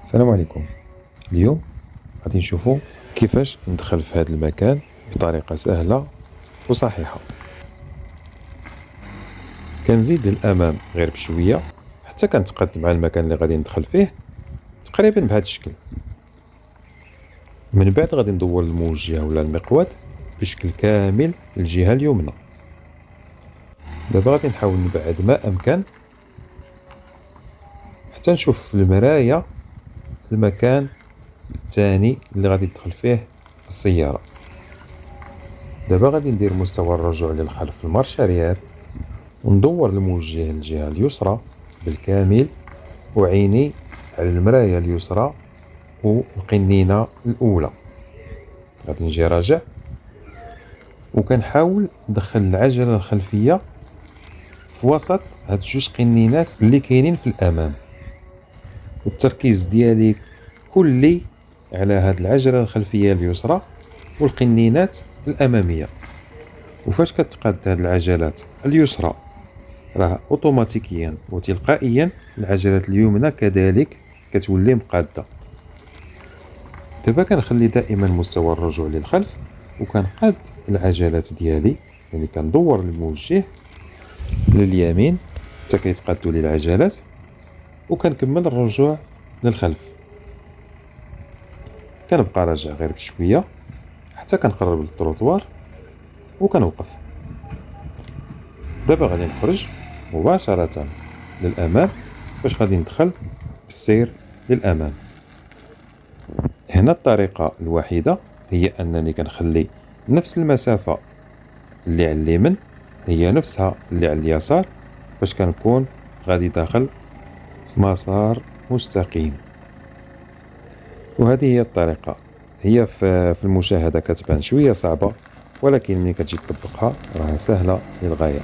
السلام عليكم. اليوم غادي نشوفوا كيفاش ندخل في هذا المكان بطريقة سهلة وصحيحة. كنزيد للأمام غير بشوية حتى كنتقدم على المكان اللي غادي ندخل فيه تقريبا بهذا الشكل. من بعد غادي ندور الموجه ولا المقود بشكل كامل للجهة اليمنى. دابا غادي نحاول نبعد ما أمكن حتى نشوف في المراية المكان الثاني اللي غادي تدخل فيه السيارة. دابا غادي ندير مستوى الرجوع للخلف المارش اريير وندور الموجه للجهة اليسرى بالكامل وعيني على المراية اليسرى والقنينة الأولى. غادي نجي راجع وكنحاول ندخل العجلة الخلفية في وسط هاد جوج قنينات اللي كاينين في الأمام، والتركيز ديالي كلي على هاد العجلة الخلفية اليسرى والقنينات الأمامية. وفاش كتقاد هاد العجلات اليسرى راه اوتوماتيكيا وتلقائيا العجلات اليمنى كذلك كتولي مقادة. دابا كنخلي دائما مستوى الرجوع للخلف وكنقاد العجلات ديالي، يعني كندور الموجه لليمين حتى كيتقادوا لي العجلات وكنكمل الرجوع للخلف. كنبقى راجع غير بشويه حتى كنقرب للتروطوار وكنوقف. دابا غادي نخرج مباشرة للأمام باش غادي ندخل بالسير للأمام. هنا الطريقة الوحيدة هي أنني كنخلي نفس المسافة اللي على اليمين هي نفسها اللي على اليسار باش كنكون غادي داخل في مسار مستقيم. وهذه هي الطريقة. هي في المشاهدة كتبان شوية صعبة، ولكن ملي كتجي تطبقها راها سهلة للغاية.